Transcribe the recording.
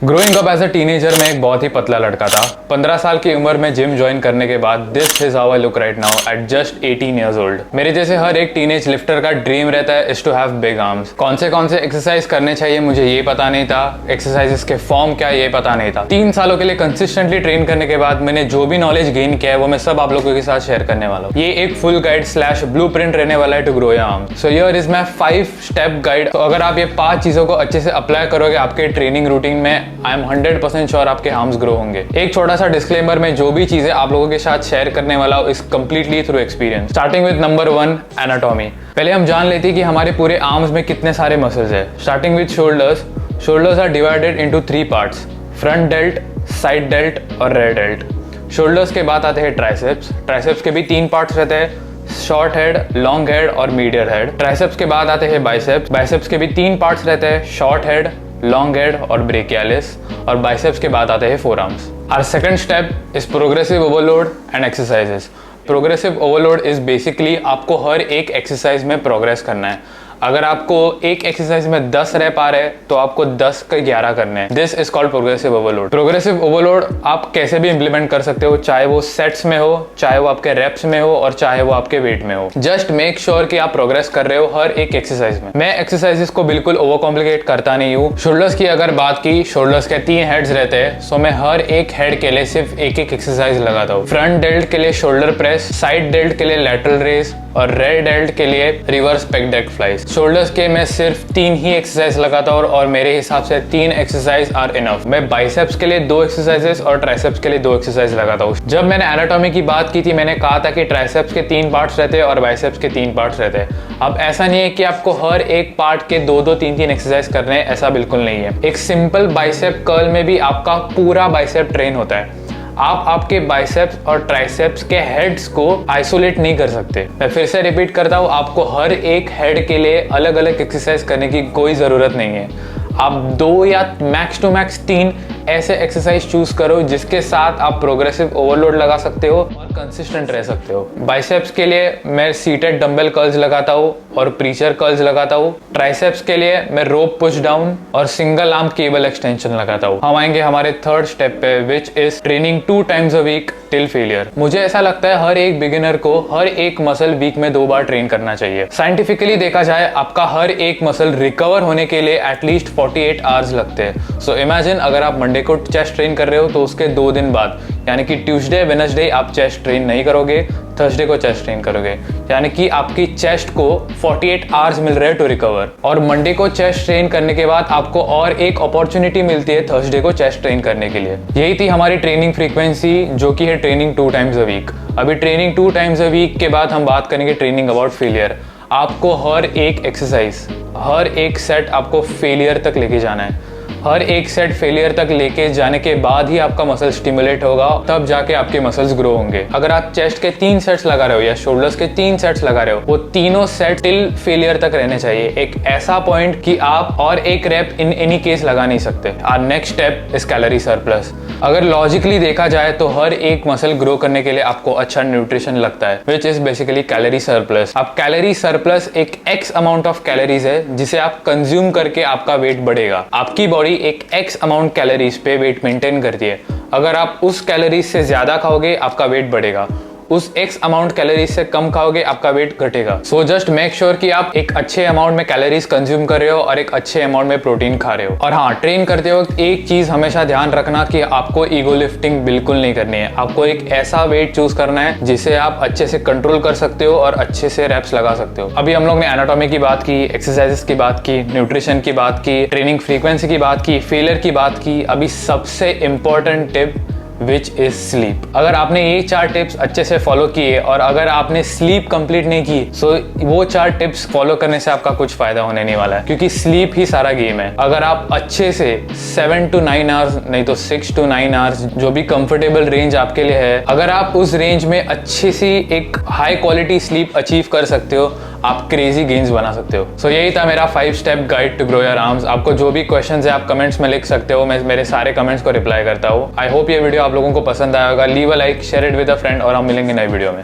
Growing up as a teenager में एक बहुत ही पतला लड़का था। 15 साल की उम्र में जिम ज्वाइन करने के बाद this is how I look right now at just 18 years old. मेरे जैसे हर एक टीनेज लिफ्टर का ड्रीम रहता है is to have big arms. कौन से एक्सरसाइज करने चाहिए मुझे ये पता नहीं था, एक्सरसाइजेस के फॉर्म क्या ये पता नहीं था। 3 सालों के लिए कंसिस्टेंटली ट्रेन करने के बाद मैंने जो भी नॉलेज गेन किया है वो मैं सब आप लोगों के साथ शेयर करने वाला हूँ। ये एक फुल गाइड / ब्लूप्रिंट रहने वाला है to grow your arms. So here is my 5 step guide. तो अगर आप ये 5 चीजों को अच्छे से अप्लाई करोगे आपके ट्रेनिंग रूटीन में, आई एम 100% श्योर आपके आर्म्स ग्रो होंगे। एक छोटा सा डिस्क्लेमर में जो भी चीजें आप लोगों के साथ शेयर करने वाला हूं is completely through experience. Starting with number 1, anatomy. पहले हम जान लेते हैं कि हमारे पूरे आर्म्स में कितने सारे मसल्स है। Starting with shoulders. Shoulders are divided into 3 parts, front delt, side delt और रेयर डेल्ट। शोल्डर्स के बाद आते हैं ट्राइसेप्स। ट्राइसेप्स के भी 3 पार्ट्स रहते हैं, शॉर्ट हेड, लॉन्ग हेड और मीडियर हेड। ट्राइसेप्स के बाद आते हैं बाइसेप्स। बाइसेप्स के भी 3 पार्ट्स रहते हैं, शॉर्ट हेड, लॉन्ग हेड और ब्रेकियालिस। और बाइसेप्स के बाद आते हैं forearms. Our second step is progressive overload and exercises. Progressive overload is basically आपको हर एक एक्सरसाइज में प्रोग्रेस करना है। अगर आपको एक एक्सरसाइज में 10 रैप आ रहे हैं तो आपको 10 के 11 करने हैं। This is called progressive overload. Progressive overload आप कैसे भी इंप्लीमेंट कर सकते हो, चाहे वो सेट्स में हो, चाहे वो आपके रेप्स में हो और चाहे वो आपके वेट में हो। जस्ट मेक श्योर कि आप प्रोग्रेस कर रहे हो हर एक एक्सरसाइज में। मैं एक्सरसाइजेस को बिल्कुल ओवर कॉम्प्लिकेट करता नहीं हूँ। शोल्डर्स की अगर बात की, शोल्डर्स के 3 हेड्स रहते हैं, सो मैं हर एक हेड के लिए सिर्फ एक एक्सरसाइज लगाता हूँ। फ्रंट डेल्ट के लिए शोल्डर प्रेस, साइड डेल्ट के लिए लैटरल रेस और रेयर डेल्ट के लिए reverse pack deck flies. Shoulders के मैं सिर्फ 3 ही एक्सरसाइज लगाता हूँ और मेरे हिसाब से 3 एक्सरसाइज आर इनफ। मैं बाइसेप्स के लिए 2 एक्सरसाइजेस और ट्राइसेप्स के लिए 2 एक्सरसाइज लगाता हूँ। जब मैंने एनाटॉमी की बात की थी मैंने कहा था कि ट्राइसेप्स के 3 पार्ट्स रहते हैं और बाइसेप्स के 3 पार्ट्स रहते हैं। अब ऐसा नहीं है कि आपको हर एक पार्ट के 2-2, 3-3 एक्सरसाइज करने हैं, ऐसा बिल्कुल नहीं है। एक सिंपल बाइसेप कर्ल में भी आपका पूरा बाइसेप ट्रेन होता है। आप आपके बाइसेप्स और ट्राइसेप्स के हेड्स को आइसोलेट नहीं कर सकते। मैं फिर से रिपीट करता हूँ, आपको हर एक हेड के लिए अलग अलग एक्सरसाइज करने की कोई ज़रूरत नहीं है। आप 2 या मैक्स टू मैक्स 3 ऐसे एक्सरसाइज चूज करो जिसके साथ आप प्रोग्रेसिव ओवरलोड लगा सकते हो और कंसिस्टेंट रह सकते हो। बाइसेप्स के लिए मैं सीटेड डंबल कर्ल्स लगाता हूँ और प्रीचर कर्ल्स लगाता हूँ। ट्राइसेप्स के लिए मैं रोप पुश डाउन और सिंगल आर्म केबल एक्सटेंशन लगाता हूँ। हम आएंगे हमारे 3rd स्टेप पे, which is training 2 times a week till failure. मुझे ऐसा लगता है हर एक बिगिनर को हर एक मसल वीक में 2 बार ट्रेन करना चाहिए। साइंटिफिकली देखा जाए आपका हर एक मसल रिकवर होने के लिए एटलीस्ट 48 आवर्स लगते हैं। सो इमेजिन अगर आप मंडे को चेस्ट ट्रेन कर रहे हो तो उसके 2 दिन बाद यानी कि ट्यूसडे वेडनेसडे आप चेस्ट ट्रेन नहीं करोगे, थर्सडे को चेस्ट ट्रेन करोगे, यानी कि आपकी चेस्ट को 48 आवर्स मिल रहे हैं टू रिकवर। और मंडे को चेस्ट ट्रेन करने के बाद आपको और एक अपॉर्चुनिटी मिलती है थर्सडे को चेस्ट ट्रेन करने के लिए। यही थी हमारी ट्रेनिंग फ्रीक्वेंसी जो कि है ट्रेनिंग 2 टाइम्स अ वीक। अभी ट्रेनिंग 2 टाइम्स अ वीक के बाद हम बात करेंगे ट्रेनिंग अबाउट फेलियर। आपको हर एक एक्सरसाइज, हर एक सेट आपको फेलियर तक लेके जाना है। हर एक सेट फेलियर तक लेके जाने के बाद ही आपका मसल स्टिमुलेट होगा, तब जाके आपके मसल्स ग्रो होंगे। अगर आप चेस्ट के 3 सेट्स लगा रहे हो या शोल्डर्स के 3 सेट्स लगा रहे हो, वो तीनों सेट टिल फेलियर तक रहने चाहिए। एक ऐसा पॉइंट कि आप और एक रैप इन एनी केस लगा नहीं सकते। Our next step is calorie surplus. अगर लॉजिकली देखा जाए तो हर एक मसल ग्रो करने के लिए आपको अच्छा न्यूट्रिशन लगता है, which is basically calorie surplus. अब कैलोरी सरप्लस एक एक्स अमाउंट ऑफ कैलोरीज है जिसे आप कंज्यूम करके आपका वेट बढ़ेगा। आपकी बॉडी एक एक्स अमाउंट कैलोरीज पे वेट मेंटेन करती है। अगर आप उस कैलोरीज से ज्यादा खाओगे आपका वेट बढ़ेगा, उस एक्स अमाउंट कैलोरीज से कम खाओगे आपका वेट घटेगा। सो जस्ट मेक श्योर कि आप एक अच्छे अमाउंट में कैलोरीज कंज्यूम कर रहे हो और एक अच्छे अमाउंट में प्रोटीन खा रहे हो। और हाँ, ट्रेन करते वक्त एक चीज हमेशा ध्यान रखना कि आपको ईगो लिफ्टिंग बिल्कुल नहीं करनी है। आपको एक ऐसा वेट चूज करना है जिसे आप अच्छे से कंट्रोल कर सकते हो और अच्छे से रेप्स लगा सकते हो। अभी हम लोग ने एनाटॉमी की बात की, एक्सरसाइजेस की बात की, न्यूट्रिशन की बात की, ट्रेनिंग फ्रीक्वेंसी की बात की, फेलियर की बात की। अभी सबसे important tip which is sleep. अगर आपने ये 4 टिप्स अच्छे से फॉलो किए और अगर आपने स्लीप कंप्लीट नहीं की, सो वो 4 टिप्स फॉलो करने से आपका कुछ फायदा होने नहीं वाला है, क्योंकि स्लीप ही सारा गेम है। अगर आप अच्छे से 7 to 9 आवर्स, नहीं तो 6 to 9 आवर्स, जो भी कंफर्टेबल रेंज आपके लिए है, अगर आप उस रेंज में अच्छी सी एक हाई क्वालिटी स्लीप अचीव कर सकते हो, आप क्रेजी गेन्स बना सकते हो। सो यही था मेरा 5 step guide to grow your arms. आपको जो भी क्वेश्चंस है आप कमेंट्स में लिख सकते हो, मैं मेरे सारे कमेंट्स को रिप्लाई करता हूँ। आई होप ये वीडियो आप लोगों को पसंद आया होगा। Leave a like, share it with a friend और हम मिलेंगे नई वीडियो में।